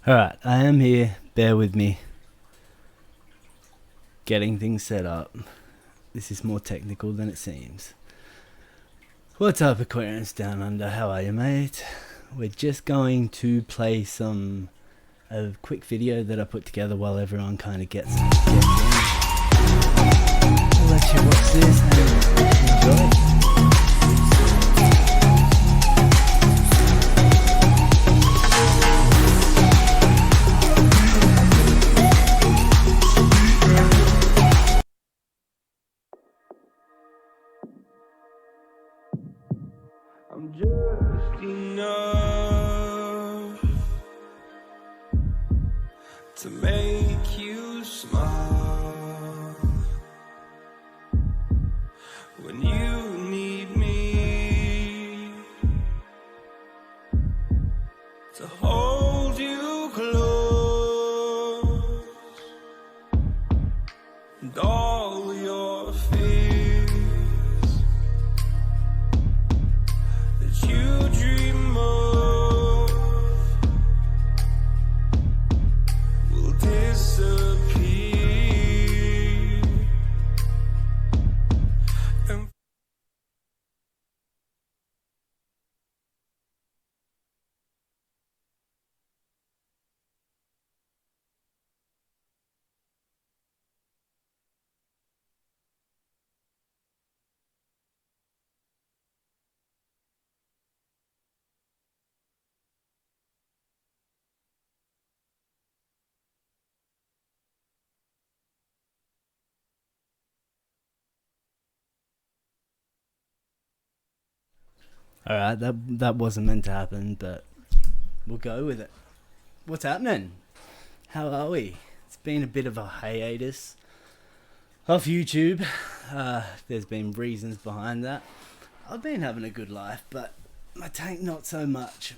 Alright, I am here. Bear with me. Getting things set up. This is more technical than it seems. What's up, Aquarians Down Under? How are you, mate? We're just going to play a quick video that I put together while everyone kind of gets in. I'll let you watch this and enjoy. I'm just enough to make you smile when you need me, to hold you close, and all your fears that you dream of will disappear. And Alright, that wasn't meant to happen, but we'll go with it. What's happening? How are we? It's been a bit of a hiatus off YouTube. There's been reasons behind that. I've been having a good life, but my tank not so much.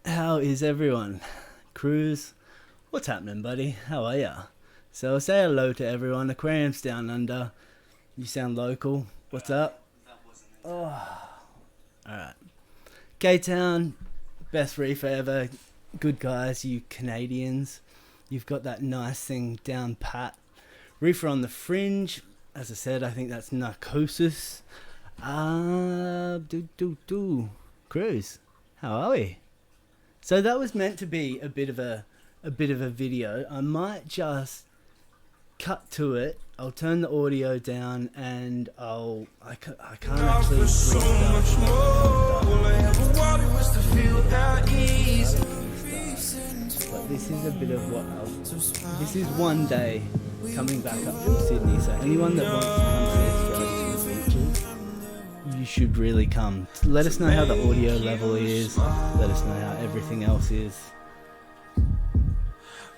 How is everyone? Cruz, what's happening, buddy? How are ya? So say hello to everyone. Aquariums Down Under. You sound local. What's up? Oh, alright. K-Town, best reefer ever. Good guys, you Canadians. You've got that nice thing down pat. Reefer on the Fringe. As I said, I think that's Narcosis. Cruz, how are we? So that was meant to be a bit of a video. I might just cut to it. I'll turn the audio down and I can't actually so much more. All I ever wanted was to feel at ease. but this is a bit of what this is one day coming back up from Sydney, so anyone that wants to come to Australia to the beaches, you should really come. Let us know how the audio level is, let us know how everything else is.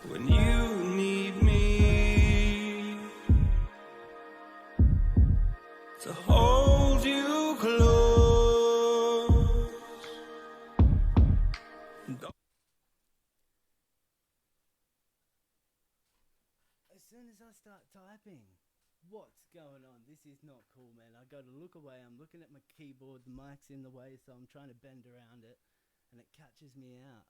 When you need me, to hold you close. As soon as I start typing, what's going on? This is not cool, man. I go to look away, I'm looking at my keyboard, the mic's in the way, so I'm trying to bend around it, and it catches me out.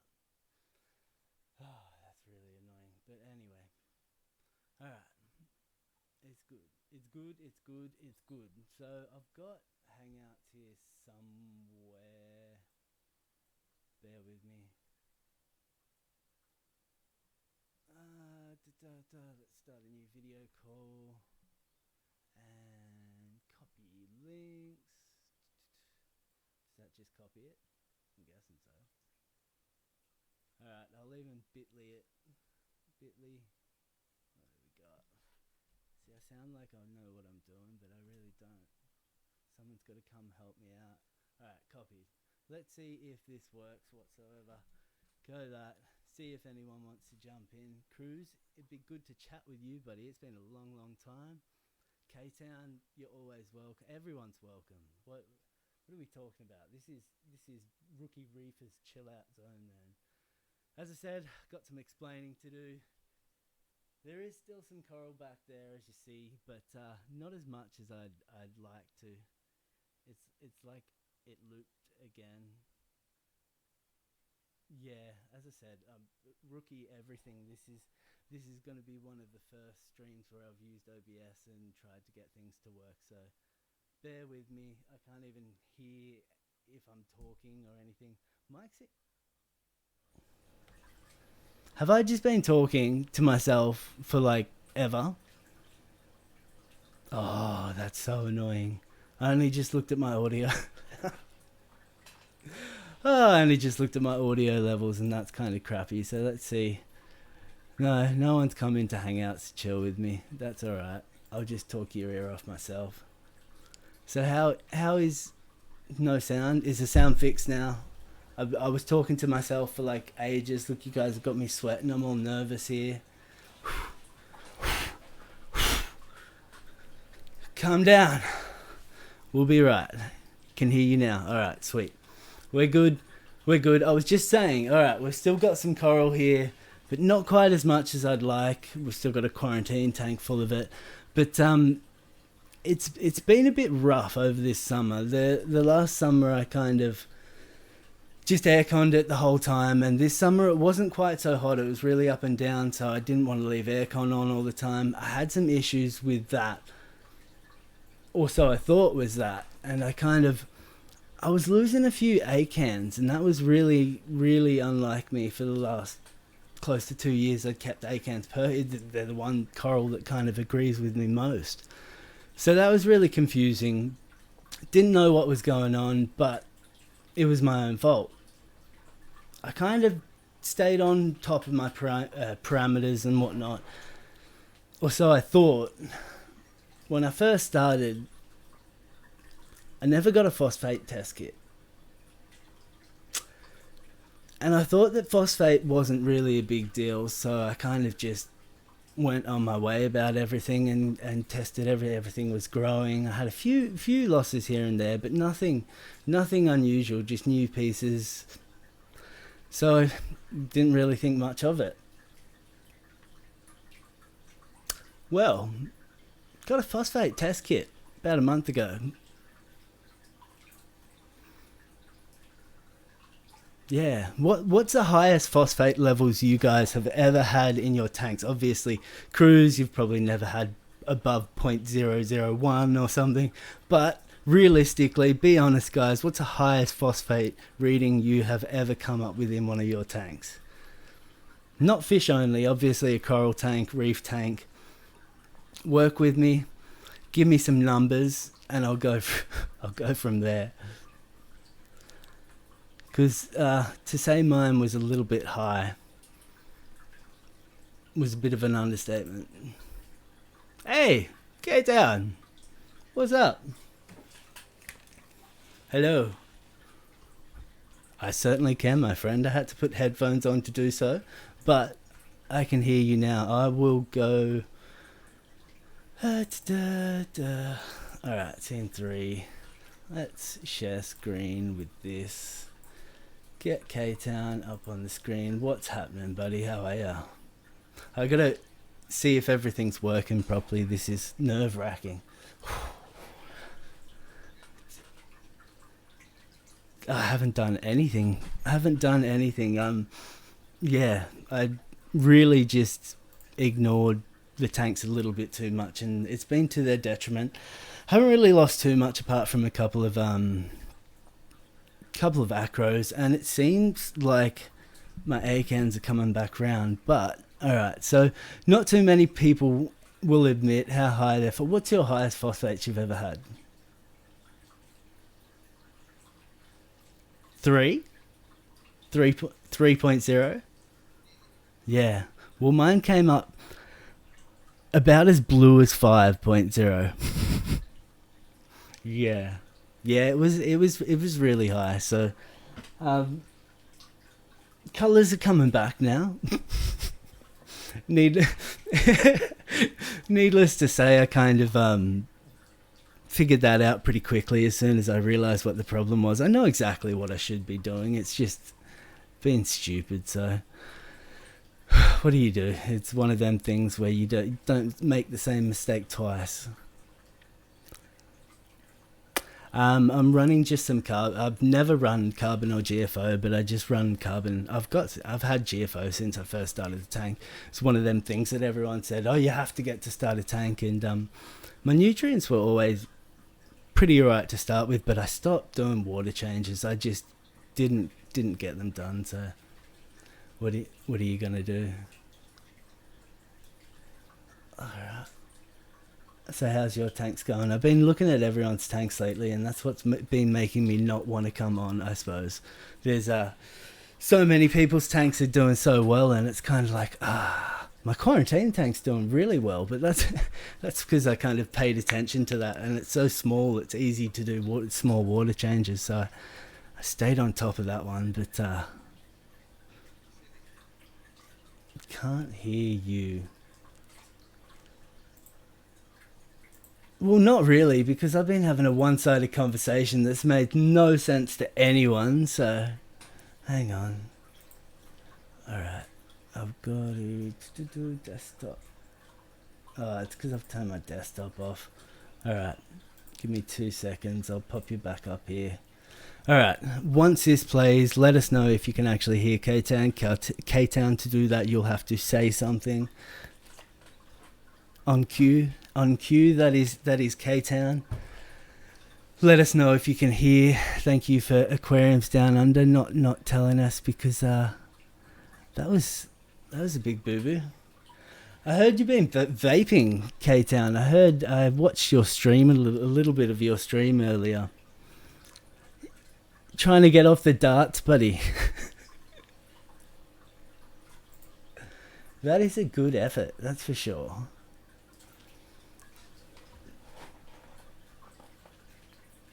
Oh, that's really annoying. But anyway, alright. It's good. It's good, it's good, it's good. So I've got Hangouts here somewhere. Bear with me. Let's start a new video call. And copy links. Does that just copy it? I'm guessing so. Alright, I'll even bit.ly it. Bit.ly. What have we got? See, I sound like I know what I'm doing, but I really don't. Someone's got to come help me out. Alright, copied. Let's see if this works whatsoever. Go that. See if anyone wants to jump in. Cruz, it'd be good to chat with you, buddy. It's been a long, long time. K-Town, you're always welcome. Everyone's welcome. What are we talking about? This is Rookie Reefer's chill out zone, man. As I said, got some explaining to do. There is still some coral back there, as you see, but not as much as I'd like to. It's like it looped again. Yeah, as I said, rookie everything. This is going to be one of the first streams where I've used OBS and tried to get things to work. So bear with me. I can't even hear if I'm talking or anything. Mike's it. Have I just been talking to myself for like ever? Oh, that's so annoying. I only just looked at my audio. Oh, I only just looked at my audio levels and that's kind of crappy. So let's see. No one's come in to hang out to chill with me. That's alright. I'll just talk your ear off myself. So how is no sound? Is the sound fixed now? I was talking to myself for like ages. Look, you guys have got me sweating. I'm all nervous here. Calm down. We'll be right. Can hear you now. Alright, sweet. We're good. I was just saying, alright, we've still got some coral here, but not quite as much as I'd like. We've still got a quarantine tank full of it. But it's been a bit rough over this summer. The last summer I kind of just airconned it the whole time, and this summer it wasn't quite so hot. It was really up and down, so I didn't want to leave aircon on all the time. I had some issues with that. Or so I thought was that, and I was losing a few acans, and that was really, really unlike me. For the last close to 2 years, I'd kept acans per. They're the one coral that kind of agrees with me most. So that was really confusing. Didn't know what was going on, but it was my own fault. I kind of stayed on top of my parameters and whatnot. Or so I thought. When I first started, I never got a phosphate test kit. And I thought that phosphate wasn't really a big deal, so I kind of just went on my way about everything and tested everything was growing. I had a few losses here and there, but nothing unusual, just new pieces. So I didn't really think much of it. Well, got a phosphate test kit about a month ago. Yeah. What's the highest phosphate levels you guys have ever had in your tanks? Obviously, Cruise, you've probably never had above 0.001 or something. But realistically, be honest, guys, what's the highest phosphate reading you have ever come up with in one of your tanks? Not fish only, obviously a coral tank, reef tank. Work with me, give me some numbers, and I'll go from there. Because to say mine was a little bit high was a bit of an understatement. Hey, get down. What's up? Hello. I certainly can, my friend. I had to put headphones on to do so, but I can hear you now. I will go. Alright, scene 3. Let's share screen with this. Get K-Town up on the screen. What's happening, buddy? How are ya? I gotta see if everything's working properly. This is nerve-wracking. I haven't done anything. Yeah, I really just ignored the tanks a little bit too much, and it's been to their detriment. Haven't really lost too much apart from a couple of acros, and it seems like my acans are coming back round. But alright, so not too many people will admit how high they're for. What's your highest phosphates you've ever had? 3? 3.0? Yeah. Well, mine came up about as blue as 5.0. Yeah. Yeah, it was really high. So colours are coming back now. Needless to say, I kind of figured that out pretty quickly as soon as I realised what the problem was. I know exactly what I should be doing. It's just being stupid. So what do you do? It's one of them things where you don't make the same mistake twice. I'm running just some carbon. I've never run carbon or GFO, but I just run carbon. I've had GFO since I first started the tank. It's one of them things that everyone said, oh, you have to get to start a tank. And my nutrients were always pretty alright to start with, but I stopped doing water changes. I just didn't get them done. So what are you gonna do? Alright. So how's your tanks going? I've been looking at everyone's tanks lately, and that's what's been making me not want to come on, I suppose. There's so many people's tanks are doing so well, and it's kind of like, my quarantine tank's doing really well, but that's because I kind of paid attention to that, and it's so small, it's easy to do small water changes, so I stayed on top of that one, but can't hear you. Well, not really, because I've been having a one-sided conversation that's made no sense to anyone, so hang on. Alright, I've got to do desktop. Oh, it's because I've turned my desktop off. Alright, give me 2 seconds, I'll pop you back up here. Alright, once this plays, let us know if you can actually hear K-Town. K-Town, to do that, you'll have to say something. On cue, that is K-Town. Let us know if you can hear. Thank you for Aquariums Down Under not telling us, because that was a big boo-boo. I heard you've been vaping, K-Town. I watched your stream, a little bit of your stream earlier. Trying to get off the darts, buddy. That is a good effort, that's for sure.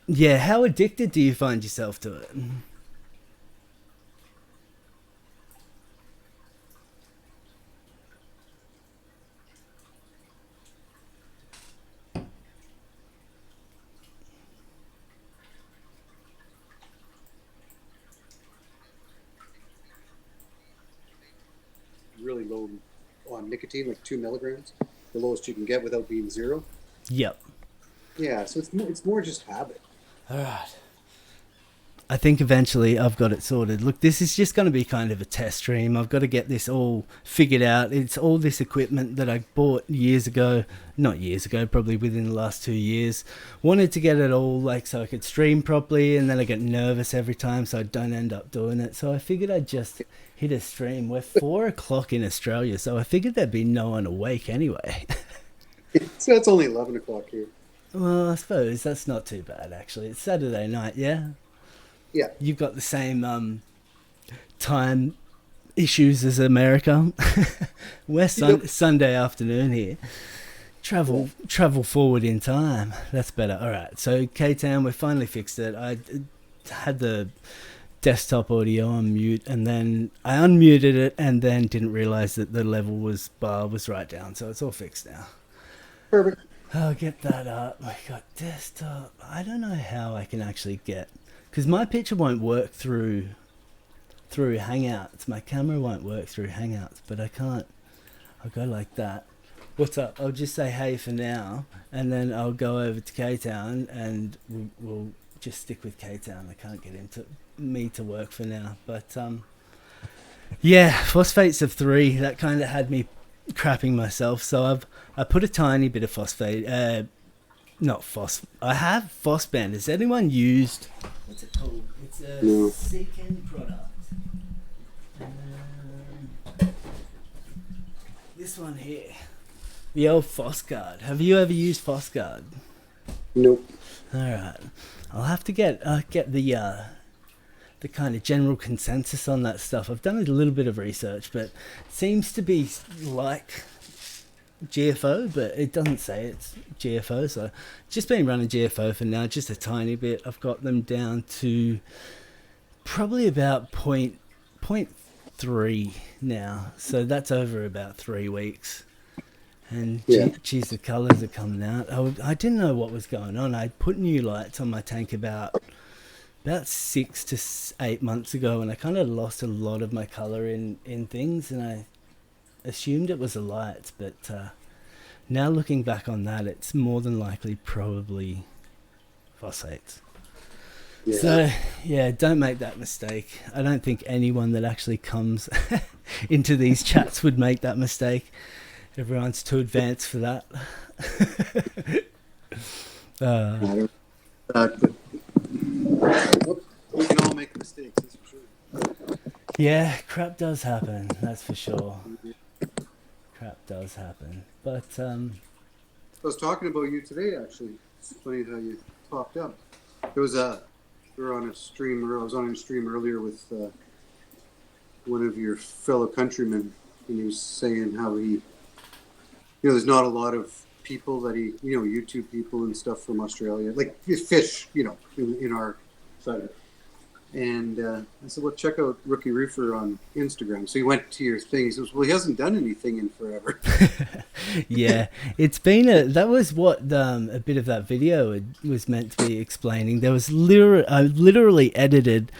Yeah, how addicted do you find yourself to it? Really low on nicotine, like 2 milligrams, the lowest you can get without being 0. Yep. Yeah, so it's more just habit. Alright. I think eventually I've got it sorted. Look, this is just going to be kind of a test stream. I've got to get this all figured out. It's all this equipment that I bought years ago. Not years ago, probably within the last 2 years. Wanted to get it all like so I could stream properly, and then I get nervous every time so I don't end up doing it. So I figured I'd just hit a stream. We're 4 o'clock in Australia, so I figured there'd be no one awake anyway. So it's only 11 o'clock here. Well, I suppose that's not too bad, actually. It's Saturday night, yeah? Yeah. You've got the same time issues as America. We're Sunday afternoon here. Travel forward in time. That's better. All right. So K-Town, we finally fixed it. I had the desktop audio on mute, and then I unmuted it, and then didn't realize that the level bar was right down. So it's all fixed now. Perfect. I'll get that up. I got desktop. I don't know how I can actually get, because my picture won't work through Hangouts. My camera won't work through Hangouts, but I can't. I'll go like that. What's up? I'll just say hey for now, and then I'll go over to K-Town, and we'll just stick with K-Town. I can't get me to work for now, but yeah, phosphates of 3. That kind of had me crapping myself, so I put a tiny bit of phosphate. I have Phosband. Has anyone used? What's it called? It's a Seeken product. This one here, the old Phosguard. Have you ever used Phosguard? Nope. All right, I'll have to get the kind of general consensus on that stuff. I've done a little bit of research, but it seems to be like GFO, but it doesn't say it's GFO, so just been running GFO for now, just a tiny bit. I've got them down to probably about 0.3 now, so that's over about 3 weeks. And geez, the colours are coming out. I didn't know what was going on. I put new lights on my tank about 6 to 8 months ago, and I kind of lost a lot of my colour in things, and I assumed it was the lights, but now looking back on that, it's more than likely probably phosphates. Yeah. So, yeah, don't make that mistake. I don't think anyone that actually comes into these chats would make that mistake. Everyone's too advanced for that. I don't, but we can all make mistakes, that's for sure. Yeah, crap does happen, that's for sure. Crap does happen. But, I was talking about you today, actually. It's funny how you popped up. There was we were on a stream, or I was on a stream earlier with one of your fellow countrymen, and he was saying how he, there's not a lot of people that he, YouTube people and stuff from Australia, like fish, in our side of it. And I said, well, check out Rookie Reefer on Instagram. So he went to your thing. He says, well, he hasn't done anything in forever. yeah, it's been that was what a bit of that video was meant to be explaining. There was literally edited,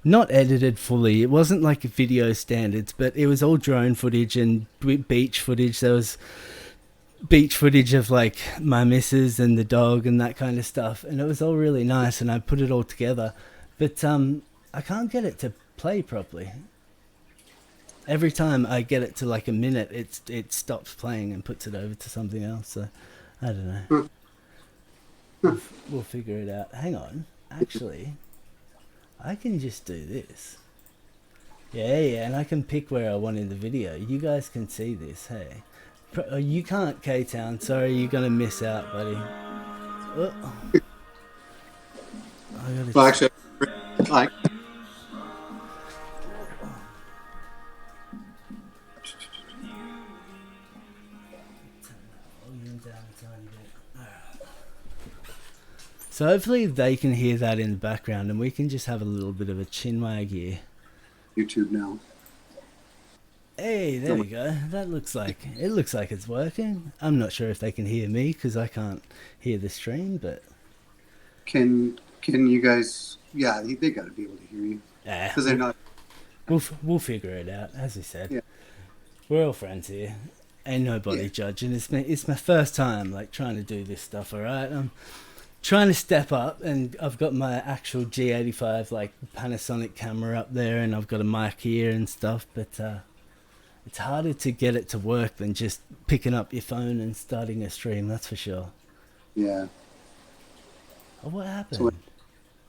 not edited fully. It wasn't like video standards, but it was all drone footage and beach footage. There was beach footage of like my missus and the dog and that kind of stuff, and it was all really nice, and I put it all together. But I can't get it to play properly. Every time I get it to like a minute, it stops playing and puts it over to something else. So I don't know. We'll figure it out. Hang on. Actually, I can just do this. Yeah, and I can pick where I want in the video. You guys can see this, hey. You can't, K-Town. Sorry, you're going to miss out, buddy. Oh. Well, actually, I So hopefully they can hear that in the background, and we can just have a little bit of a chinwag here. YouTube now. Hey, there we go. That looks like it's working. I'm not sure if they can hear me because I can't hear the stream, but Can you guys? Yeah, they got to be able to hear you because they're not. We'll figure it out. As we said, Yeah. We're all friends here. Ain't nobody judging. It's my first time like trying to do this stuff. All right, I'm trying to step up, and I've got my actual G85 like Panasonic camera up there, and I've got a mic here and stuff, but it's harder to get it to work than just picking up your phone and starting a stream, that's for sure. Yeah. Oh, what happened? So,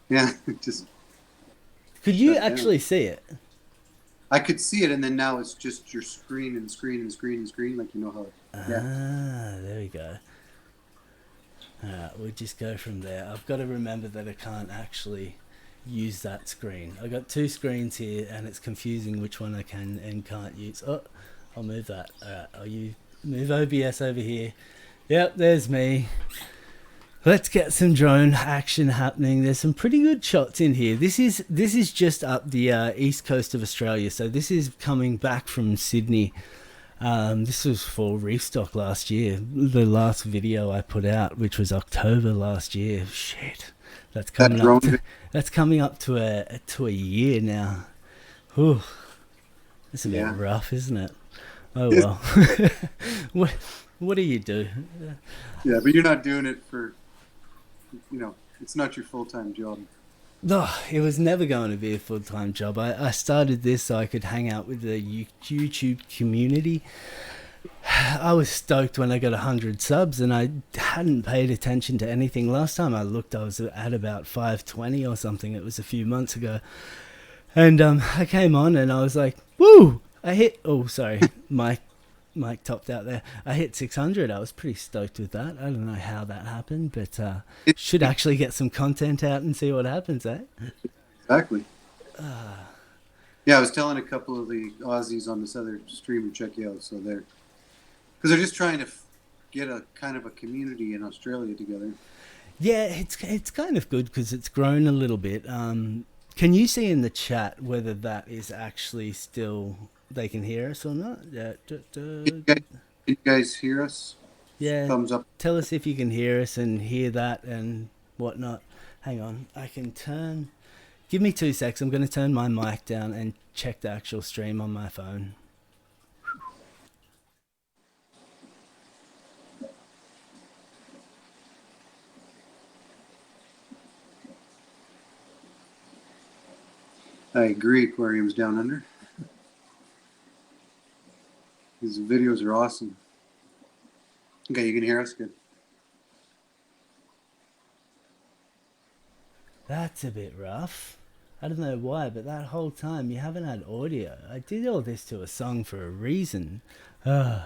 yeah, just. Could you actually see it? I could see it, and then now it's just your screen and screen and screen and screen, like how. There we go. We'll just go from there. I've got to remember that I can't actually use that screen. I've got two screens here, and it's confusing which one I can and can't use. Oh, I'll move that. I'll move OBS over here. Yep, there's me. Let's get some drone action happening. There's some pretty good shots in here. This is just up the east coast of Australia, so this is coming back from Sydney. This was for Reefstock last year. The last video I put out, which was October last year. Shit, that's coming up to a year now. Whew. It's a bit rough, isn't it? Oh well. What do you do? Yeah, but you're not doing it for, it's not your full-time job. No, it was never going to be a full-time job. I started this so I could hang out with the YouTube community. I was stoked when I got 100 subs, and I hadn't paid attention to anything. Last time I looked, I was at about 520 or something. It was a few months ago. And I came on and I was like, woo! I hit, Mike topped out there. I hit 600. I was pretty stoked with that. I don't know how that happened, but should actually get some content out and see what happens, eh? Exactly. Yeah, I was telling a couple of the Aussies on this other stream to check you out. So because they're just trying to get a kind of a community in Australia together. Yeah, it's kind of good because it's grown a little bit. Can you see in the chat whether that is actually still... they can hear us or not? Can you guys hear us? Yeah. Thumbs up. Tell us if you can hear us and hear that and whatnot. Hang on. I can turn... Give me 2 secs. I'm going to turn my mic down and check the actual stream on my phone. I agree. Aquariums Down Under. These videos are awesome. Okay, you can hear us good. That's a bit rough. I don't know why, but that whole time you haven't had audio. I did all this to a song for a reason. Man,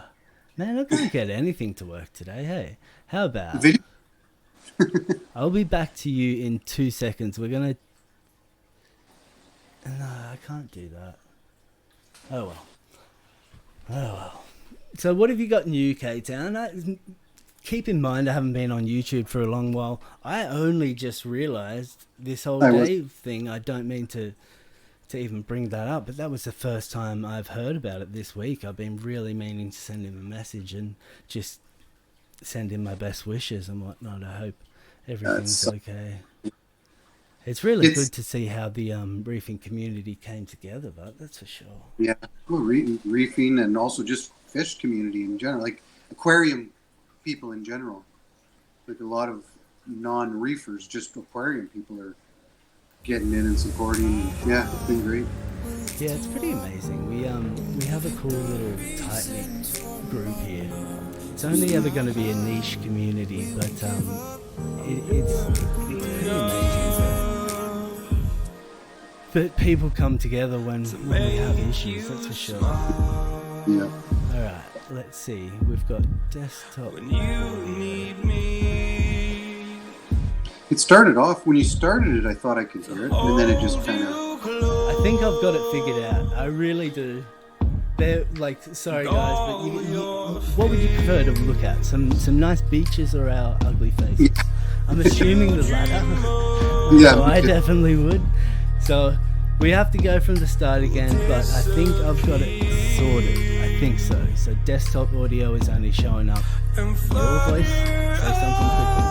I can't get anything to work today, hey? How about... Video. I'll be back to you in 2 seconds. We're going to... No, I can't do that. Oh, well. Oh, well. So what have you got in UK Town? Keep in mind, I haven't been on YouTube for a long while. I only just realised this whole Dave thing. I don't mean to even bring that up, but that was the first time I've heard about it this week. I've been really meaning to send him a message and just send him my best wishes and whatnot. I hope everything's okay. It's really good to see how the reefing community came together, but that's for sure. Yeah, well, reefing and also just fish community in general, like aquarium people in general. Like a lot of non-reefers, just aquarium people are getting in and supporting. Yeah, it's been great. Yeah, it's pretty amazing. We have a cool little tight-knit group here. It's only ever going to be a niche community, but it's pretty amazing that people come together when we have issues, that's for sure. Yeah. Alright, let's see. We've got desktop. It started off, when you started it, I thought I could hear it, and then it just kind of... I think I've got it figured out. I really do. They're like, sorry guys, but what would you prefer to look at? Some nice beaches or our ugly faces? Yeah. I'm assuming the latter. Yeah, So I definitely would. So we have to go from the start again, but I think I've got it sorted. I think so. So desktop audio is only showing up. Your voice? Say something quickly.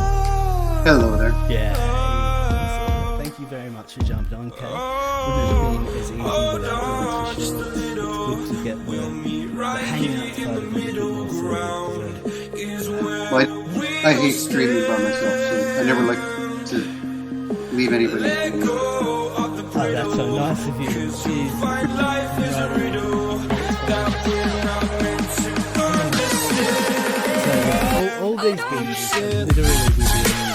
Hello there. Yeah. Thank you very much for jumping on, Kate. Wouldn't have been as easy without you, that's for sure. It's good to get the hangout side of it a bit more sorted. Well, I hate streaming by myself, so I never like to leave anybody. Oh, that's so nice of you. Jeez. So, all these beaches are literally within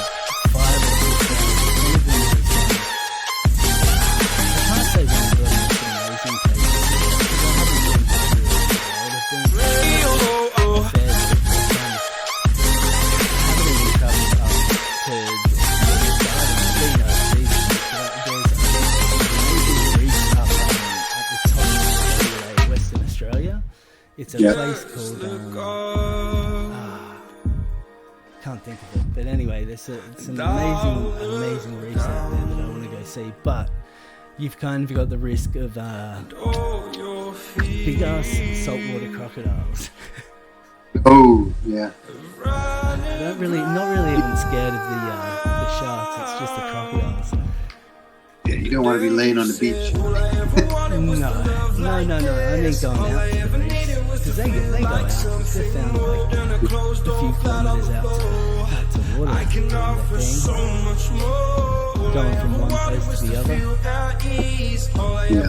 5 or 6 hours. I can't say one of them is amazing places. I haven't even travelled up to Western Australia. It's a place called can't think of it, but anyway, there's some amazing reefs out there that I want to go see, but you've kind of got the risk of big ass saltwater crocodiles. Oh, yeah. I don't really, not really even scared of the sharks. It's just the crocodiles. Yeah, you don't want to be laying on the beach. No. I mean going out to the reefs because they go out. They're found like a few kilometers out to water. Doing their thing. Going from one place to the other. Yeah.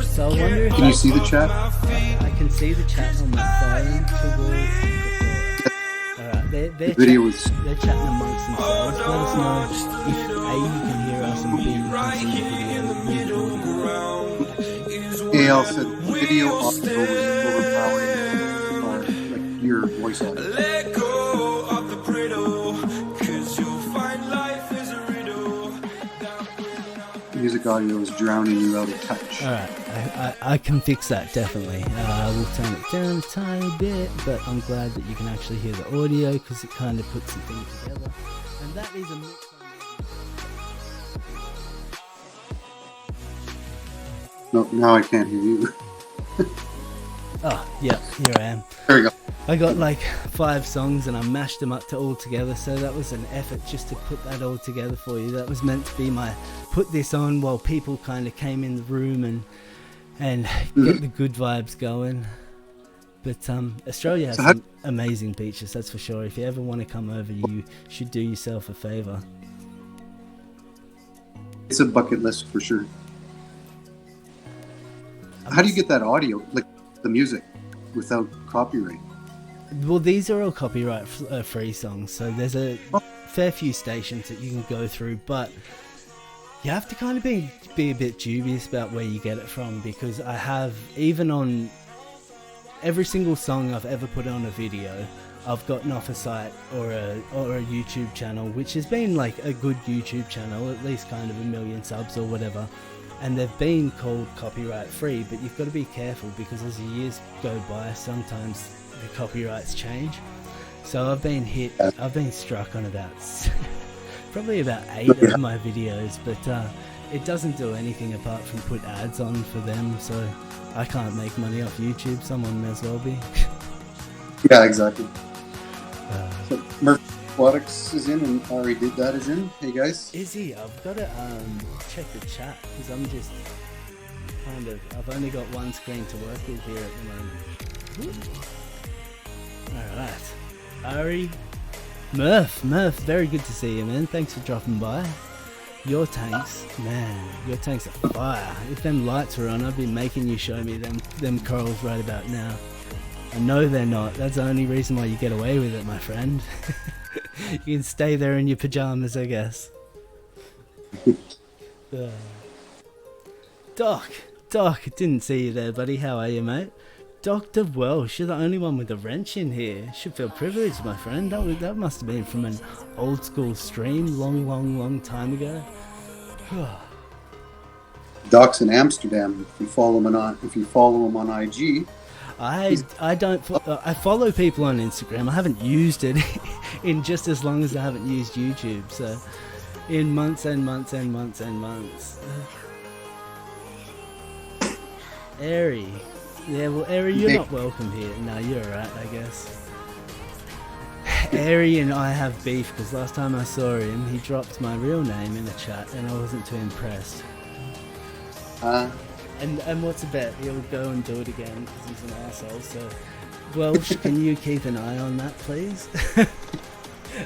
So I wonder if Can you see the chat? I can see the chat on my phone towards. Alright, they're chatting amongst themselves. Let us know if A, you can hear us, and B, you can see the video. AL said video audio was overpowering or like your voice audio. Let go of the brittle, 'cause you'll find life is a riddle. Music audio is drowning you out of touch. Alright, I can fix that definitely. We'll turn it down a tiny bit, but I'm glad that you can actually hear the audio because it kind of puts the thing together. And that is a mix. No, now I can't hear you. Oh, yeah, here I am. There we go. I got like 5 songs and I mashed them up to all together, so that was an effort just to put that all together for you. That was meant to be my put this on while people kind of came in the room and get the good vibes going. But Australia has some amazing beaches, that's for sure. If you ever want to come over, you should do yourself a favour. It's a bucket list for sure. how do you get that audio, like the music, without copyright? Well, these are all copyright free songs, so there's a fair few stations that you can go through, but you have to kind of be a bit dubious about where you get it from, because I have, even on every single song I've ever put on a video, I've gotten off a site or a YouTube channel, which has been like a good YouTube channel, at least kind of 1 million subs or whatever, and they've been called copyright free, but you've got to be careful, because as the years go by, sometimes the copyrights change. So I've been struck on about probably about 8 of my videos, but it doesn't do anything apart from put ads on for them, so I can't make money off YouTube. Someone may as well be. Yeah, exactly. So Murphy Aquatics is in, and Ari Did That is in. Hey guys. Is he? I've got to check the chat, because I'm just I've only got one screen to work with here at the moment. Alright. Ari, Murph, very good to see you, man. Thanks for dropping by. Your tanks, man, your tanks are fire. If them lights were on, I'd be making you show me them corals right about now. I know they're not. That's the only reason why you get away with it, my friend. You can stay there in your pajamas, I guess. Doc, didn't see you there, buddy. How are you, mate? Dr. Welsh, you're the only one with a wrench in here. Should feel privileged, my friend. That must have been from an old school stream long time ago. Doc's in Amsterdam. If you follow him on IG. I don't. I follow people on Instagram. I haven't used it in just as long as I haven't used YouTube. So, in months and months and months and months. Airy. Yeah, well, Airy, you're not welcome here. No, you're alright, I guess. Airy and I have beef, because last time I saw him, he dropped my real name in the chat, and I wasn't too impressed. And what's a bet? He'll go and do it again, because he's an asshole, so... Welsh, can you keep an eye on that, please?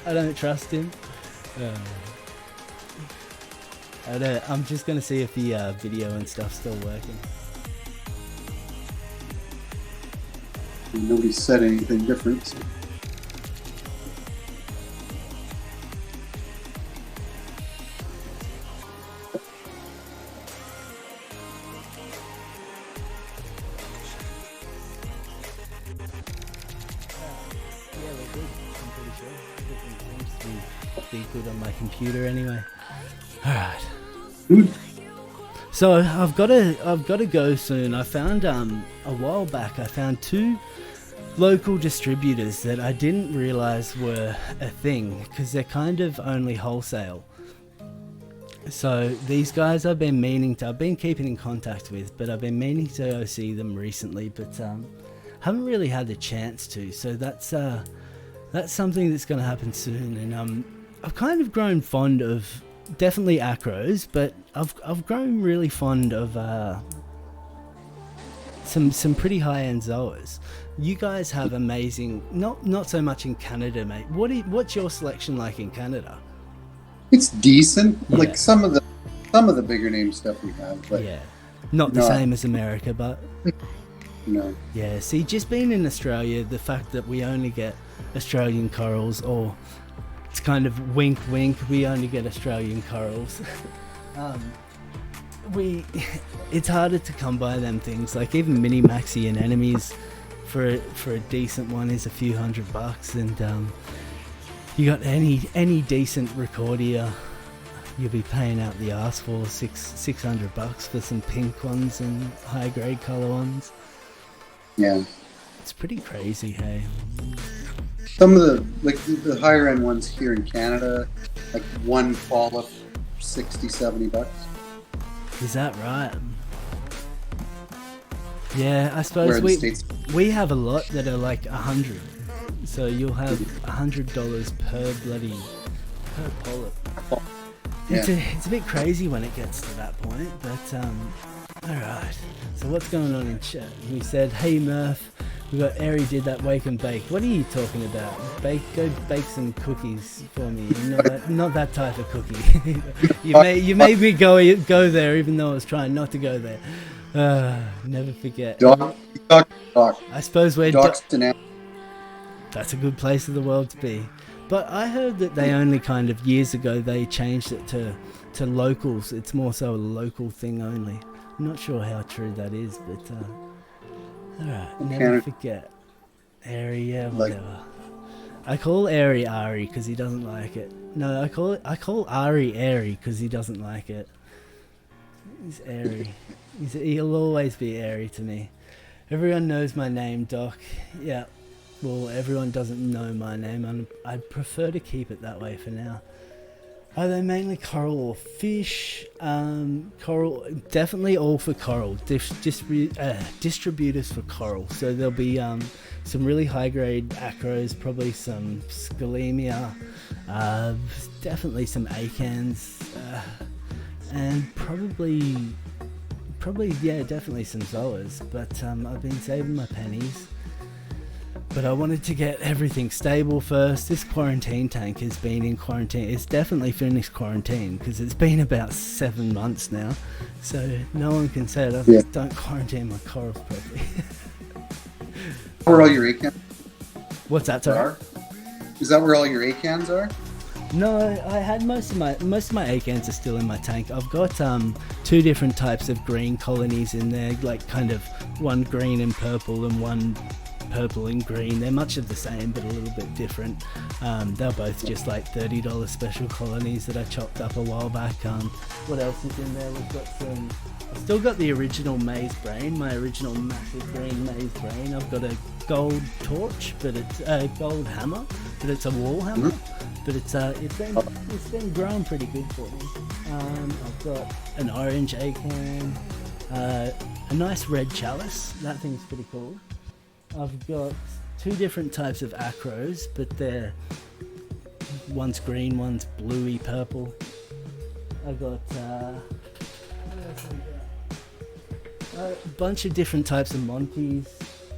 I don't trust him. I'm just going to see if the video and stuff's still working. Nobody said anything different. So. Yeah, we're good. I'm pretty sure. Everything seems to be good on my computer anyway. Alright. So I've got to go soon. I found a while back I found 2 local distributors that I didn't realize were a thing, because they're kind of only wholesale. So these guys I've been keeping in contact with, but I've been meaning to go see them recently, but haven't really had the chance to. So that's something that's going to happen soon, and I've kind of grown fond of definitely acros, but I've grown really fond of some pretty high-end zoas. You guys have amazing, not so much in Canada, mate. What's your selection like in Canada? It's decent. Yeah. Like some of the bigger name stuff we have, but yeah, not the same as America, but no. Yeah, see, just being in Australia, the fact that we only get Australian corals, or it's kind of wink wink, we only get Australian corals. It's harder to come by them things. Like even mini maxi and enemies for a decent one is a few $100, and you got any decent Recordia, you'll be paying out the arse for $600 for some pink ones and high grade color ones. Yeah, it's pretty crazy, hey. Some of the higher end ones here in Canada, like one fall up $60-$70. Is that right? Yeah, I suppose we have a lot that are like 100. So you'll have $100 per polyp. Yeah. It's a bit crazy when it gets to that point, but alright. So what's going on in chat? We said, hey Murph, we got Airy Did That Wake and Bake. What are you talking about? Go bake some cookies for me. Not that type of cookie. you made me go there, even though I was trying not to go there. Never forget. Doc, Doc, I suppose we're Doc's an that's a good place of the world to be. But I heard that they only kind of years ago they changed it to locals. It's more so a local thing only. I'm not sure how true that is, but alright, never Canada. forget. Airy, yeah, Like- whatever. I call Airy Ari because he doesn't like it. No, I call Ari Airy because he doesn't like it. He's airy. He'll always be airy to me. Everyone knows my name, Doc. Yeah. Well, everyone doesn't know my name, and I'd prefer to keep it that way for now. Are they mainly coral or fish? Coral, definitely all for coral. Distributors for coral. So there'll be some really high-grade acros, probably some scalemia, definitely some acans, and probably yeah, definitely some zoas. But I've been saving my pennies. But I wanted to get everything stable first. This quarantine tank has been in quarantine. It's definitely finished quarantine because it's been about 7 months now. So no one can say don't quarantine my corals properly. Where all your acans What's that, sorry? are? Is that where all your acans are? No, I had most of my acans are still in my tank. I've got 2 different types of green colonies in there, like kind of one green and purple and one purple and green. They're much of the same but a little bit different. They're both just like $30 special colonies that I chopped up a while back. What else is in there? We've got some, I've still got the original maize brain, my original massive green maize brain. I've got a gold torch, but it's a gold hammer, but it's a wall hammer. But it's been growing pretty good for me. I've got an orange acan, a nice red chalice. That thing's pretty cool. I've got 2 different types of acros, but they're one's green, one's bluey purple. I've got a bunch of different types of monkeys,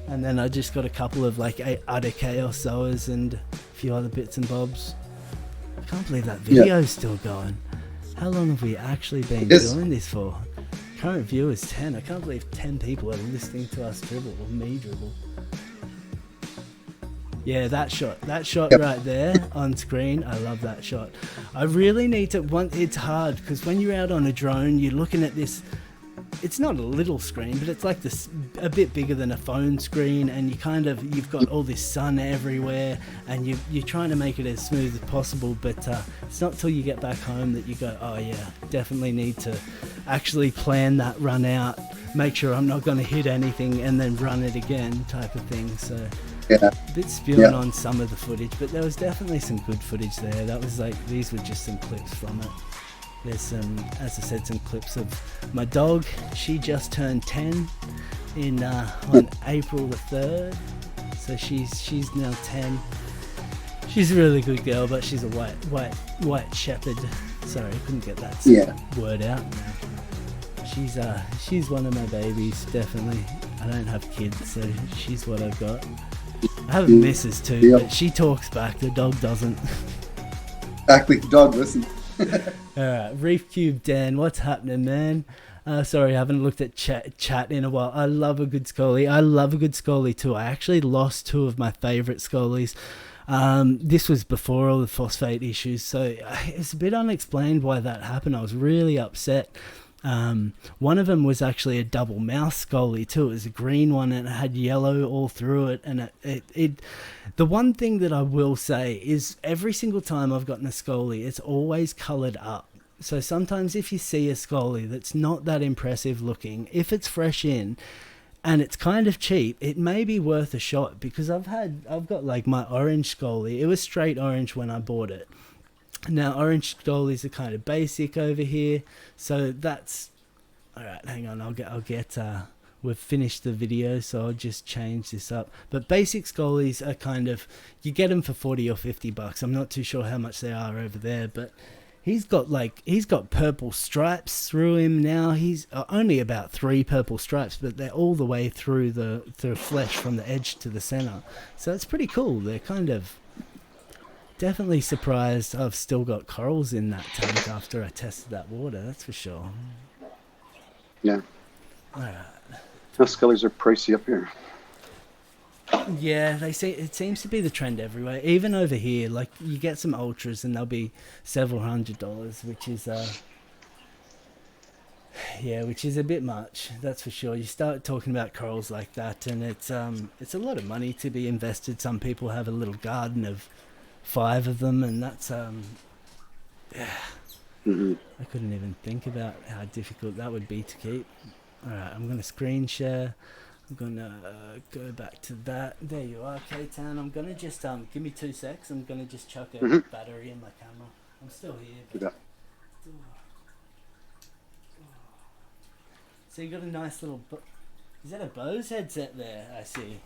and then I just got a couple of like Ada Chaos Zoas and a few other bits and bobs. I can't believe that video's still going. How long have we actually been doing this for? Current viewers 10. I can't believe 10 people are listening to us dribble, or me dribble. Yeah, that shot right there on screen, I love that shot. I really need to, it's hard because when you're out on a drone, you're looking at this, it's not a little screen, but it's like this, a bit bigger than a phone screen, and you've got all this sun everywhere, and you're trying to make it as smooth as possible, but it's not till you get back home that you go, oh yeah, definitely need to actually plan that run out, make sure I'm not going to hit anything, and then run it again type of thing. So a bit spewing on some of the footage, but there was definitely some good footage there. That was like, these were just some clips from it. There's some, as I said, some clips of my dog. She just turned 10 on April the 3rd, so she's now 10. She's a really good girl, but she's a white shepherd. Sorry, I couldn't get that word out. She's one of my babies, definitely. I don't have kids, so she's what I've got. I have a missus too, but she talks back. The dog doesn't. Exactly, the dog listens. Alright, Reef Cube Dan, what's happening, man? Sorry, I haven't looked at chat in a while. I love a good Scully. I love a good Scully too. I actually lost 2 of my favourite Scullies. This was before all the phosphate issues, so it's a bit unexplained why that happened. I was really upset. One of them was actually a double mouth Scully too. It was a green one and it had yellow all through it, and the one thing that I will say is every single time I've gotten a Scully, it's always coloured up. So sometimes if you see a Scully that's not that impressive looking, if it's fresh in and it's kind of cheap, it may be worth a shot, because I've got like my orange Scully. It was straight orange when I bought it. Now orange Scullies are kind of basic over here, so that's alright. Hang on, I'll get we've finished the video, so I'll just change this up. But basic Scullies are kind of, you get them for $40 or $50. I'm not too sure how much they are over there, but he's got purple stripes through him now. He's only about 3 purple stripes, but they're all the way through the flesh from the edge to the center. So it's pretty cool. They're kind of, definitely surprised I've still got corals in that tank after I tested that water, that's for sure. Yeah. Now Scullies are pricey up here. Yeah, they say it seems to be the trend everywhere. Even over here, like you get some ultras and they'll be several $100s, which is yeah, which is a bit much. That's for sure. You start talking about corals like that, and it's a lot of money to be invested. Some people have a little garden of 5 of them, and that's yeah. Mm-hmm. I couldn't even think about how difficult that would be to keep. All right, I'm gonna screen share. I'm gonna go back to that. There you are, K-Town. I'm gonna just give me 2 secs. I'm gonna just chuck a battery in my camera. I'm still here. But... Yeah. So you got a nice little. Is that a Bose headset there? I see.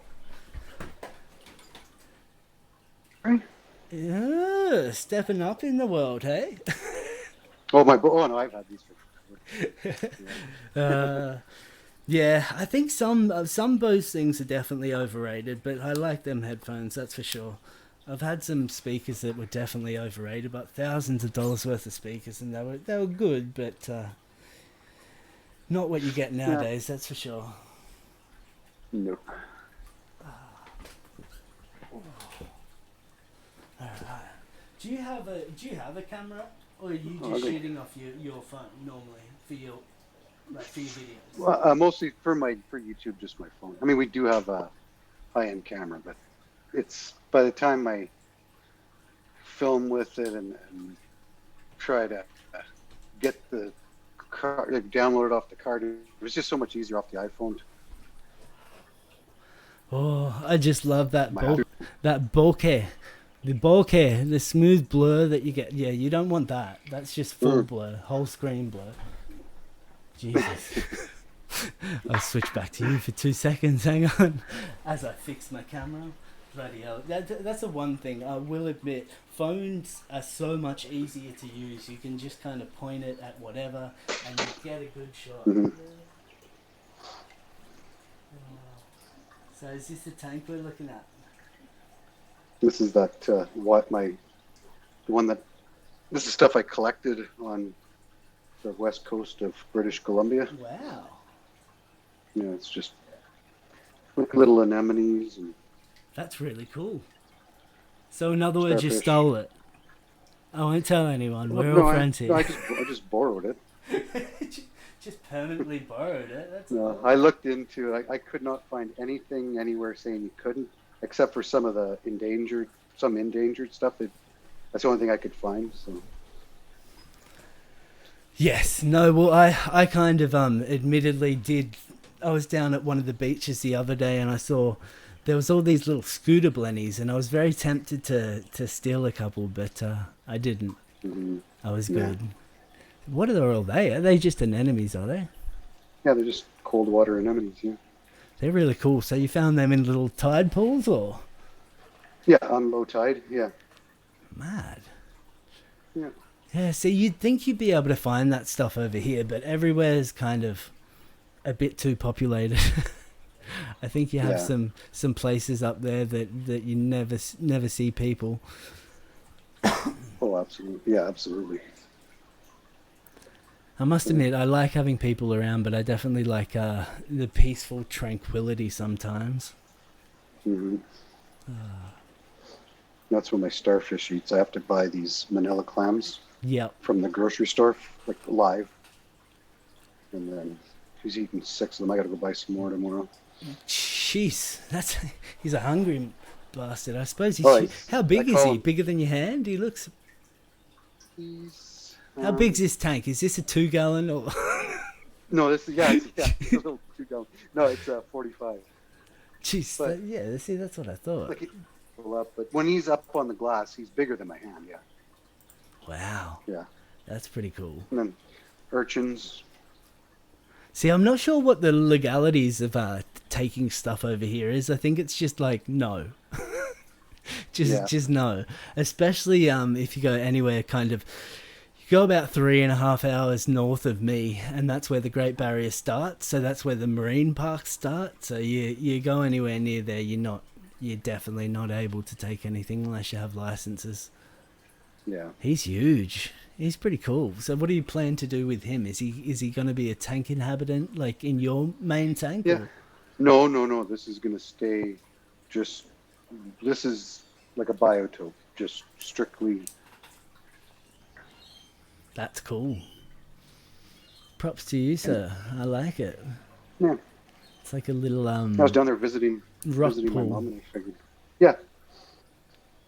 Right. Yeah, stepping up in the world, hey? Oh no, I've had these for. Yeah, I think some Bose things are definitely overrated, but I like them headphones, that's for sure. I've had some speakers that were definitely overrated, about thousands of dollars worth of speakers, and they were good, but not what you get nowadays, that's for sure. No. Do you have a camera, or are you just shooting off your phone normally for your videos? Well, mostly for YouTube, just my phone. I mean, we do have a high-end camera, but it's by the time I film with it and try to get the download it off the card, it was just so much easier off the iPhone. Oh, I just love that bokeh. The bokeh, the smooth blur that you get. Yeah, you don't want that. That's just full blur, whole screen blur. Jesus. I'll switch back to you for 2 seconds. Hang on. As I fix my camera. Bloody hell. That's the one thing. I will admit, phones are so much easier to use. You can just kind of point it at whatever and you get a good shot. Mm-hmm. So is this the tank we're looking at? This is that this is stuff I collected on the west coast of British Columbia. Wow. Yeah, it's just like little anemones and. That's really cool. So in other words, you Starfish. stole it. I won't tell anyone. We're all friends here. No, I just borrowed it. Just permanently borrowed it. That's No, cool. I looked into it. I could not find anything anywhere saying you couldn't, except for some of the endangered stuff. That's the only thing I could find. So. Yes. No. Well, I kind of admittedly did. I was down at one of the beaches the other day, and I saw there was all these little scooter blennies, and I was very tempted to steal a couple, but I didn't. Mm-hmm. I was good. What are all they? Are they just anemones, are they? Yeah, they're just cold water anemones. Yeah. They're really cool. So you found them in little tide pools, or? Yeah, on low tide. Yeah. Mad. Yeah. Yeah, see, you'd think you'd be able to find that stuff over here, but everywhere's kind of a bit too populated. I think you have some places up there that you never see people. Oh, absolutely. Yeah, absolutely. I must admit, I like having people around, but I definitely like the peaceful tranquility sometimes. Mm-hmm. That's when my starfish eats. I have to buy these manila clams. Yep. From the grocery store, like live. And then he's eating 6 of them. I got to go buy some more tomorrow. Jeez, he's a hungry bastard. I suppose how big is he? Bigger than your hand? He looks. How big's this tank? Is this a 2-gallon or? No, it's a little 2-gallon. No, it's 45. Jeez, But, see, that's what I thought. But when he's up on the glass, he's bigger than my hand. Yeah. Wow. Yeah. That's pretty cool. And then urchins. See, I'm not sure what the legalities of taking stuff over here is. I think it's just like no. Just no. Especially if you go anywhere kind of. You go about 3.5 hours north of me, and that's where the Great Barrier starts. So that's where the marine parks start. So you go anywhere near there, you're definitely not able to take anything unless you have licenses. Yeah. He's huge. He's pretty cool. So what do you plan to do with him? Is he going to be a tank inhabitant like in your main tank? Yeah. Or? No. This is going to stay just. This is like a biotope, just strictly. That's cool. Props to you, sir. I like it. Yeah. It's like a little I was down there visiting rock my pool. mom, and I figured. Yeah,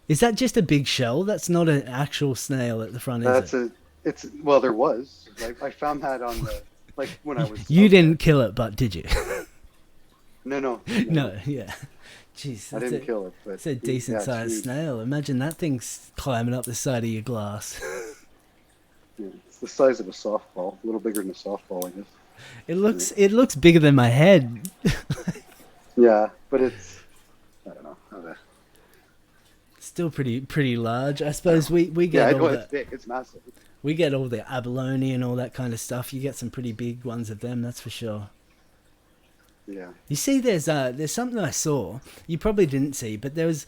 Is that just a big shell? That's not an actual snail at the front, is it? It's well, there was. I found that on the when I was. You out didn't kill it, but did you? there. No. No, yeah. Jeez, I didn't kill it, but it's a decent sized huge. snail. Imagine that thing's climbing up the side of your glass. Yeah, it's the size of a softball, a little bigger than a softball, I guess. It looks bigger than my head. Yeah, but it's I don't know. Still pretty large. I suppose we Yeah, get I all know the it's big. It's massive. we get all the abalone and all that kind of stuff. You get some pretty big ones of them, that's for sure. Yeah. You see, there's something I saw. You probably didn't see, but there was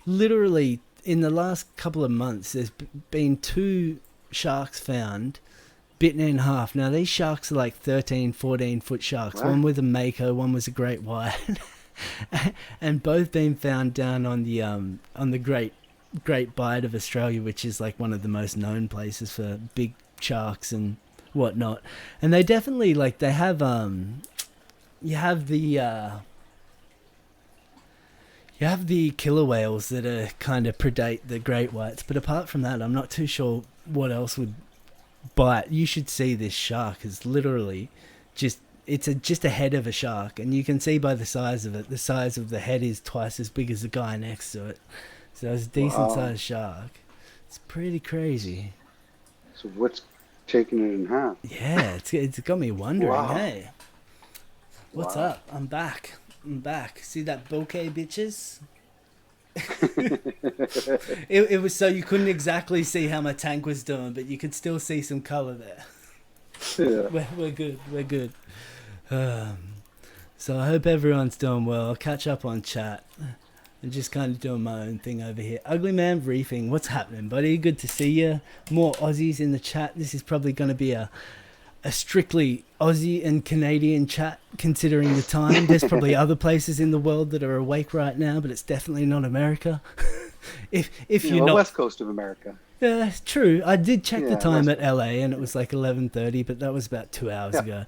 literally in the last couple of months. There's been 2 sharks found, bitten in half. Now these sharks are like 13, 14-foot sharks. Wow. One was a mako, one was a great white, and both been found down on the Great Bight of Australia, which is like one of the most known places for big sharks and whatnot. And they definitely they have you have the killer whales that are kind of predate the great whites, but apart from that, I'm not too sure what else would bite. You should see this shark is literally just a head of a shark, and you can see by the size of it, the size of the head is twice as big as the guy next to it. So it's a decent sized shark. It's pretty crazy. So what's taking it in half? Yeah, it's got me wondering. Wow. Hey, what's Wow. up? I'm back. See that bouquet, bitches? it was so you couldn't exactly see how my tank was doing, but you could still see some color there. Yeah. We're good. So I hope everyone's doing well. I'll catch up on chat and just kind of doing my own thing over here. Ugly Man Reefing, what's happening, buddy? Good to see you. More Aussies in the chat. This is probably going to be a strictly Aussie and Canadian chat, considering the time. There's probably other places in the world that are awake right now, but it's definitely not America. if you're not West Coast of America. Yeah, it's true. I did check the Yeah, time West at LA, and it was like 11:30, but that was about 2 hours Yeah. ago.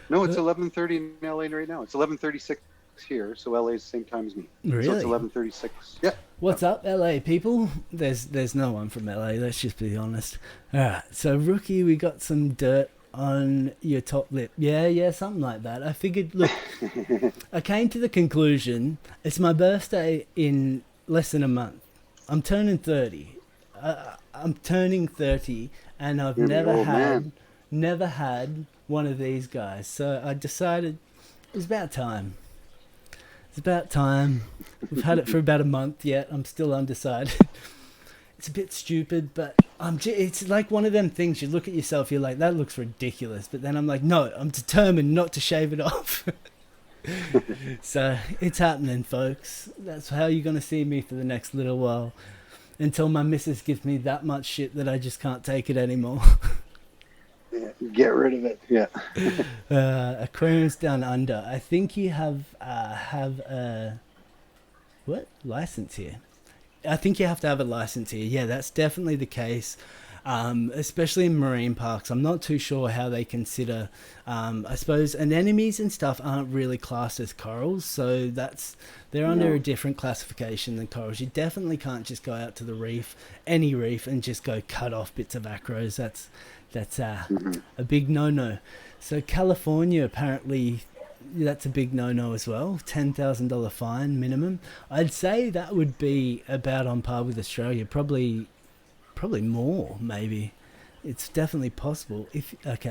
No, it's 11:30 in LA right now. It's 11:36 here, so LA is the same time as me. So Really? it's 11:36. Yeah. What's up, LA people? There's no one from LA. Let's just be honest. All right, so Rookie, we got some dirt on your top lip. Yeah, something like that. I figured. Look, I came to the conclusion. It's my birthday in less than a month. I'm turning 30. I'm turning 30, and I've You're the never old had man. never had one of these guys. So I decided it was about time. It's about time. We've had it for about a month yet. I'm still undecided. It's a bit stupid, but it's like one of them things. You look at yourself, you're like, that looks ridiculous. But then I'm like, no, I'm determined not to shave it off. So it's happening, folks. That's how you're going to see me for the next little while. Until my missus gives me that much shit that I just can't take it anymore. Yeah. Get rid of it. Yeah. Aquariums Down Under. I think you have a license here. I think you have to have a license here. Yeah, that's definitely the case. Especially in marine parks. I'm not too sure how they consider, I suppose anemones and stuff aren't really classed as corals, so they're under a different classification than corals. You definitely can't just go out to the reef, any reef, and just go cut off bits of acros. That's a big no-no. So California, apparently, that's a big no-no as well. $10,000 fine minimum. I'd say that would be about on par with Australia. Probably more, maybe. It's definitely possible.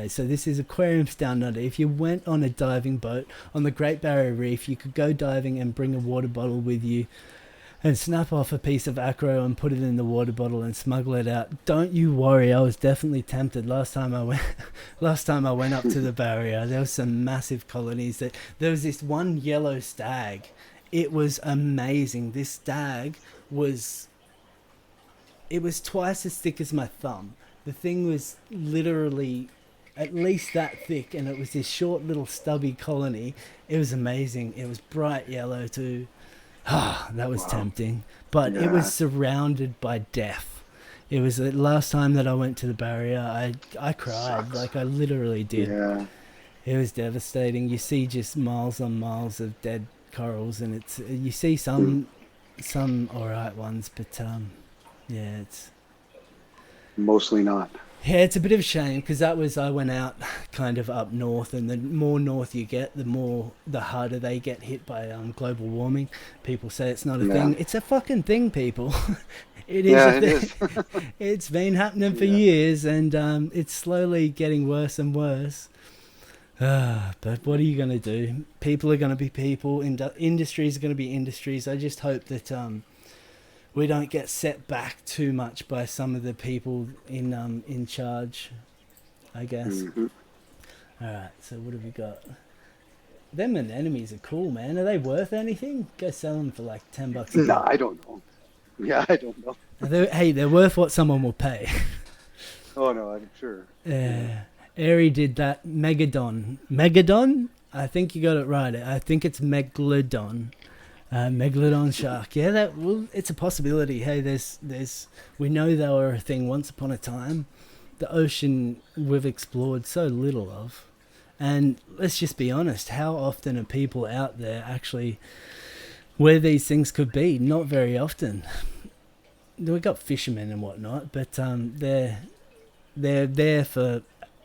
So this is Aquariums Down Under. If you went on a diving boat on the Great Barrier Reef, you could go diving and bring a water bottle with you and snap off a piece of acro and put it in the water bottle and smuggle it out. Don't you worry, I was definitely tempted. Last time I went up to the barrier, there was some massive colonies. There was this one yellow stag. It was amazing. This stag was twice as thick as my thumb, The thing was literally at least that thick, and it was this short little stubby colony. It was amazing. It was bright yellow too. Ah, that was tempting. But it was surrounded by death. It was the last time that I went to the barrier. I cried. Sucks. Like I literally did. Yeah. It was devastating. You see just miles on miles of dead corals, and it's you see some alright ones, but yeah, Mostly not. it's a bit of a shame because I went out kind of up north, and the more north you get, the harder they get hit by global warming. People say it's not a thing. It's a fucking thing, people. It is a thing. It's been happening for years, and it's slowly getting worse and worse. But what are you going to do? People are going to be people. Industries are going to be industries. I just hope that we don't get set back too much by some of the people in charge, I guess. Mm-hmm. All right, so what have we got? Them anemones are cool, man. Are they worth anything? Go sell them for like $10 a No, I don't know. Yeah, I don't know. They're worth what someone will pay. Oh, no, I'm sure. Yeah. Airy did that. Megalodon? I think you got it right. I think it's Megalodon. Megalodon shark. Yeah, it's a possibility. Hey, we know they were a thing once upon a time. The ocean we've explored so little of. And let's just be honest, how often are people out there actually where these things could be? Not very often. We've got fishermen and whatnot, but they're there for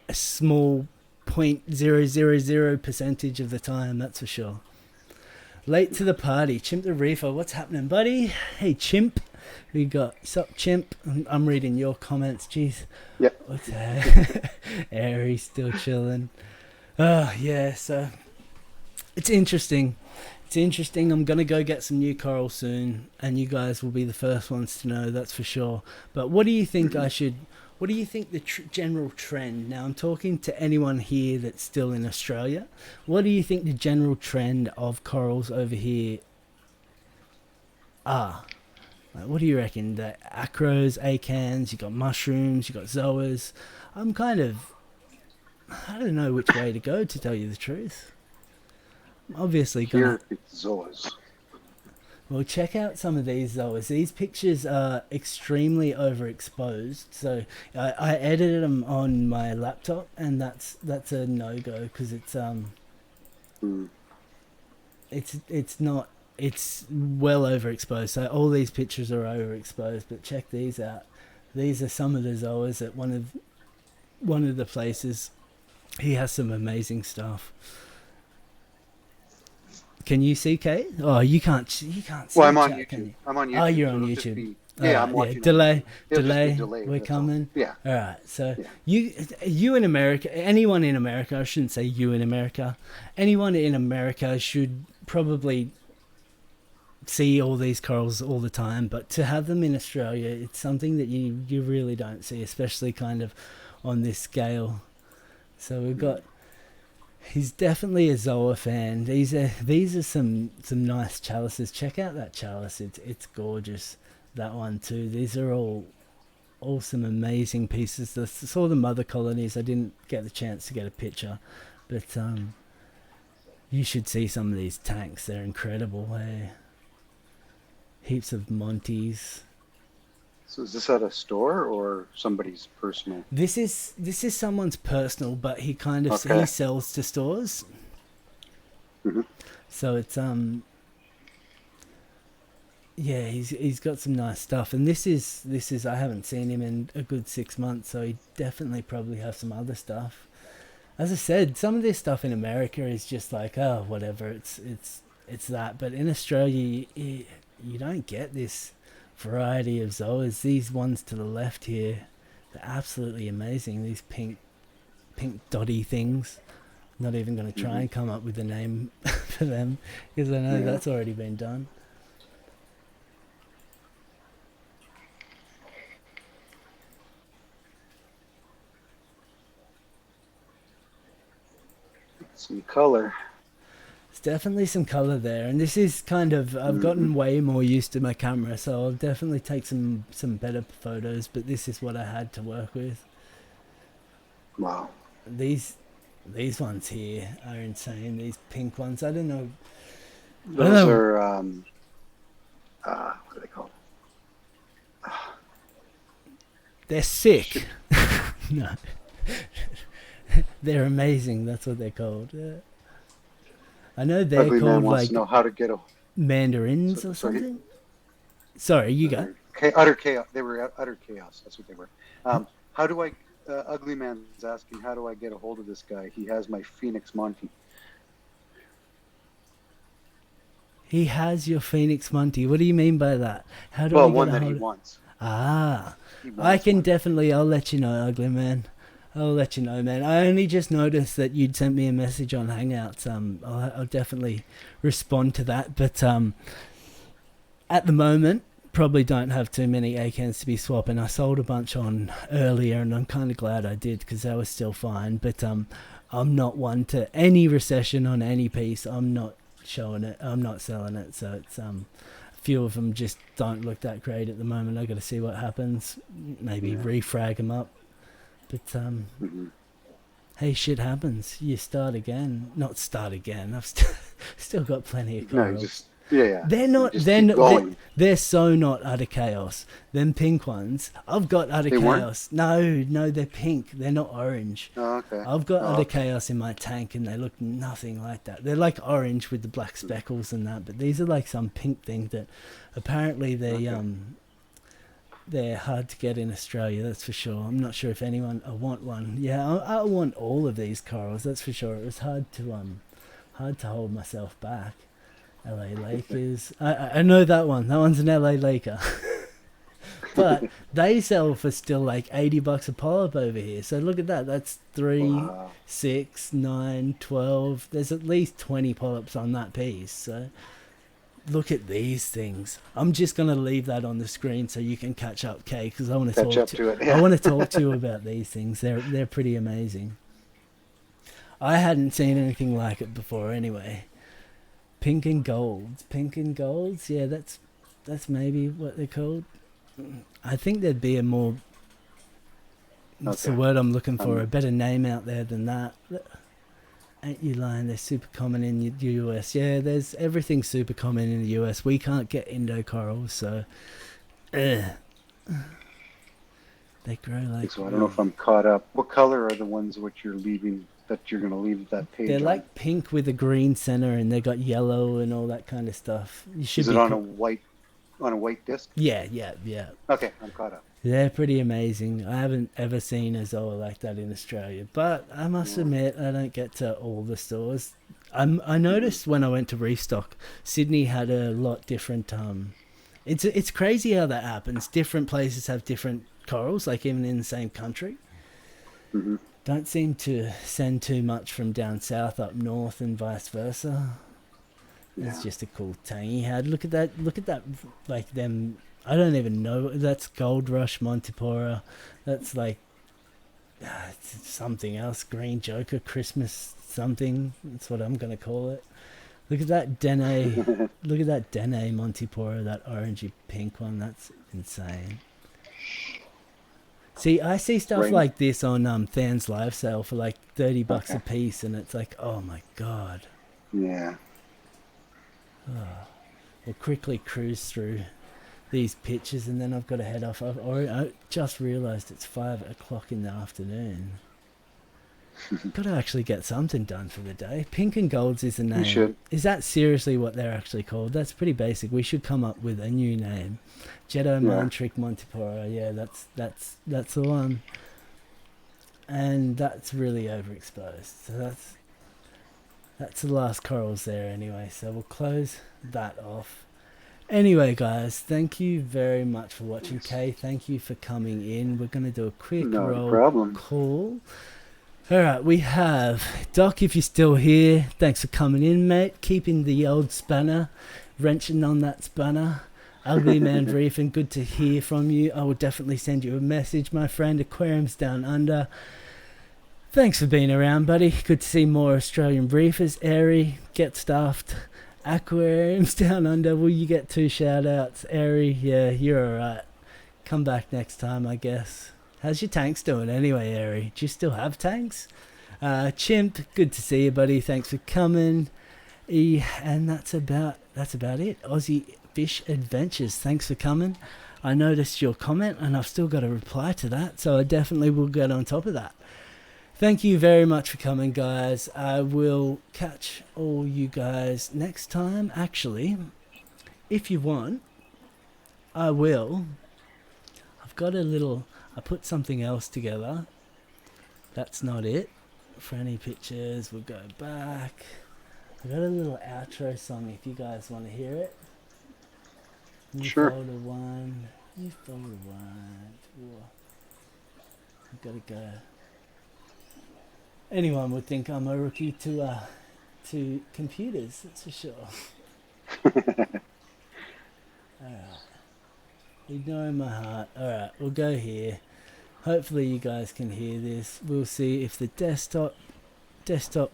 a small 0.000% of the time, that's for sure. Late to the party, Chimp the Reefer. What's happening, buddy? Hey, Chimp. We got sup, Chimp. I'm reading your comments. Jeez. Yep. What's that? Airy still chilling. Oh yeah. So it's interesting. I'm gonna go get some new coral soon, and you guys will be the first ones to know. That's for sure. But what do you think What do you think the general trend? Now I'm talking to anyone here that's still in Australia. What do you think the general trend of corals over here are? Like, what do you reckon? The acros, acans, you got mushrooms, you got zoas. I don't know which way to go, to tell you the truth. I'm obviously Here it's zoas. Well, check out some of these zoas. These pictures are extremely overexposed. So I edited them on my laptop, and that's a no-go because it's well overexposed. So all these pictures are overexposed. But check these out. These are some of the zoas at one of the places. He has some amazing stuff. Can you see, Kate? Oh, you can't see. Well, I'm on chat, YouTube. I'm on YouTube. Oh, you're on YouTube. I'm watching. Delay. Delayed, We're coming. Yeah. All right. So you in America, anyone in America, I shouldn't say you in America. Anyone in America should probably see all these corals all the time, but to have them in Australia, it's something that you really don't see, especially kind of on this scale. So we've got. He's definitely a Zoa fan. These are some nice chalices. Check out that chalice. It's gorgeous. That one too. These are all some amazing pieces. I saw the mother colonies. I didn't get the chance to get a picture, but you should see some of these tanks. They're incredible. Hey. Heaps of Monties. So is this at a store or somebody's personal? This is someone's personal, but he kind of he sells to stores. Mm-hmm. So it's yeah, he's got some nice stuff, and this is I haven't seen him in a good 6 months, so he definitely probably has some other stuff. As I said, some of this stuff in America is just like, oh, whatever, it's that, but in Australia you don't get this variety of zoas. These ones to the left here, they're absolutely amazing. These pink dotty things. I'm not even going to try and come up with a name for them because I know that's already been done. Some color. It's definitely some color there, and this is kind of, I've gotten way more used to my camera, so I'll definitely take some better photos, but this is what I had to work with. Wow. These ones here are insane. These pink ones, I don't know. Those are what are they called? They're sick. No. They're amazing. That's what they're called. I know they're Ugly Man called wants like to know how to get a mandarins or sorry. something. Sorry, you go. Utter chaos. They were utter chaos. That's what they were. How do I? Ugly Man's asking, how do I get a hold of this guy? He has my Phoenix Monty. He has your Phoenix Monty. What do you mean by that? How do Well, I get one a that he hold? wants. Ah, He I wants can one. definitely. I'll let you know, Ugly Man. I'll let you know, man. I only just noticed that you'd sent me a message on Hangouts. I'll definitely respond to that. But at the moment, probably don't have too many ACANs to be swapping. I sold a bunch on earlier, and I'm kind of glad I did because they were still fine. But I'm not one to any recession on any piece. I'm not showing it. I'm not selling it. So it's a few of them just don't look that great at the moment. I got to see what happens. Maybe refrag them up. But hey, shit happens. You start again. Not start again. I've still got plenty of No, corals. just yeah. They're not. Just They're keep not. going. They're so not utter chaos. Them pink ones, I've got utter They weren't? chaos. No, they're pink. They're not orange. Oh, okay. I've got Oh, utter okay. chaos in my tank, and they look nothing like that. They're like orange with the black speckles and that, but these are like some pink thing that apparently they're hard to get in Australia. That's for sure. I'm not sure if anyone. I want one. Yeah, I want all of these corals. That's for sure. It was hard to hold myself back. LA Lakers. I know that one. That one's an LA Laker. But they sell for still like $80 a polyp over here. So look at that. That's 3, Wow. 6, 9, 12. There's at least 20 polyps on that piece. So look at these things. I'm just gonna leave that on the screen so you can catch up, Kay, because I want to Catch talk up to it. I want to talk to you about these things. They're pretty amazing. I hadn't seen anything like it before anyway. Pink and golds. Yeah, that's maybe what they're called. I think there'd be a more, what's the Okay. word I'm looking for, a better name out there than that. Ain't you lying? They're super common in the US. Yeah, there's everything super common in the US. We can't get Indo corals, so they grow like. So I don't know if I'm caught up. What color are the ones which you're leaving? That you're going to leave that page? They're on? like pink with a green center, and they got yellow and all that kind of stuff. You should Is be it on a white disc? Yeah. Okay, I'm caught up. They're pretty amazing. I haven't ever seen a Zoa like that in Australia, but I must admit I don't get to all the stores. I noticed when I went to restock, Sydney had a lot different. It's crazy how that happens. Different places have different corals, like even in the same country. Mm-hmm. Don't seem to send too much from down south up north and vice versa. It's just a cool tang he had. Look at that, like them. I don't even know. That's Gold Rush Montipora. That's like it's something else. Green Joker Christmas something. That's what I'm gonna call it. Look at that Dene. Look at that Dene Montipora. That orangey pink one. That's insane. See, I see stuff Right. like this on Than's live sale for like $30 a piece, and it's like, oh my god. Yeah. We'll quickly cruise through these pictures, and then I've got to head off. I just realised it's 5 o'clock in the afternoon. Got to actually get something done for the day. Pink and Golds is the name. should. Is that seriously what they're actually called? That's pretty basic. We should come up with a new name. Jetto Mantric Montipora. Yeah, that's the one. And that's really overexposed. So that's the last corals there anyway. So we'll close that off. Anyway, guys, thank you very much for watching. Kay, thank you for coming in. We're going to do a quick No roll problem. call. All right, we have Doc, if you're still here, thanks for coming in, mate. Keeping the old spanner, wrenching on that spanner. Ugly Man Reefing, good to hear from you. I will definitely send you a message, my friend. Aquariums Down Under. Thanks for being around, buddy. Good to see more Australian briefers. Airy, Get Stuffed, Aquariums Down Under. Will you get 2 shout outs? Airy, yeah, you're alright. Come back next time, I guess. How's your tanks doing anyway, Airy? Do you still have tanks? Chimp, good to see you, buddy. Thanks for coming. And that's about it. Aussie Fish Adventures, thanks for coming. I noticed your comment and I've still got to reply to that, so I definitely will get on top of that. Thank you very much for coming, guys. I will catch all you guys next time. Actually, if you want, I will. I've got I put something else together. That's not it. For any pictures, we'll go back. I got a little outro song if you guys want to hear it. New Sure. folder one. New folder one. Whoa. I've got to go. Anyone would think I'm a rookie to computers, that's for sure. Alright. Ignoring my heart. Alright, we'll go here. Hopefully you guys can hear this. We'll see if the desktop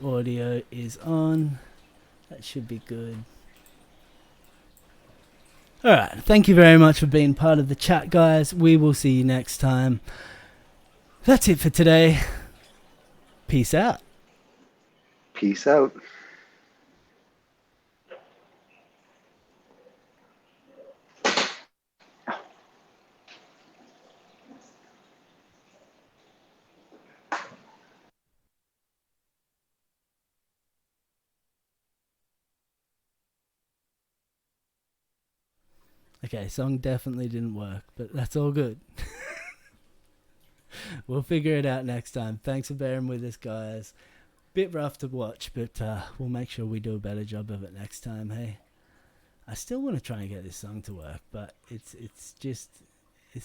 audio is on. That should be good. Alright, thank you very much for being part of the chat, guys. We will see you next time. That's it for today. Peace out. Peace out. Okay, song definitely didn't work, but that's all good. We'll figure it out next time. Thanks for bearing with us, guys. Bit rough to watch, but we'll make sure we do a better job of it next time, hey? I still want to try and get this song to work, but it's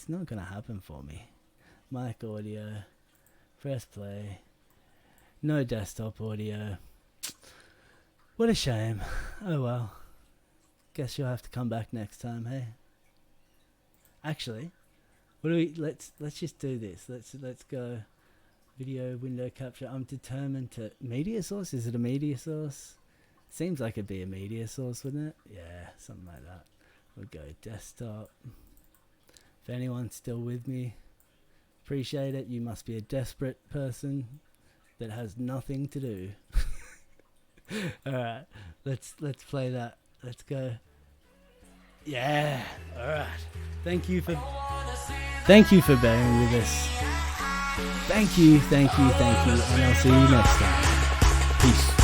not going to happen for me. Mic audio, press play, no desktop audio. What a shame. Oh well. Guess you'll have to come back next time, hey? Actually, let's just do this. Let's go video window capture. I'm determined to media source. Is it a media source? Seems like it'd be a media source, wouldn't it? Yeah, something like that. We'll go desktop. If anyone's still with me, appreciate it. You must be a desperate person that has nothing to do. All right, let's play that. Let's go. Yeah. All right. Thank you for bearing with us. Thank you, and I'll see you next time. Peace.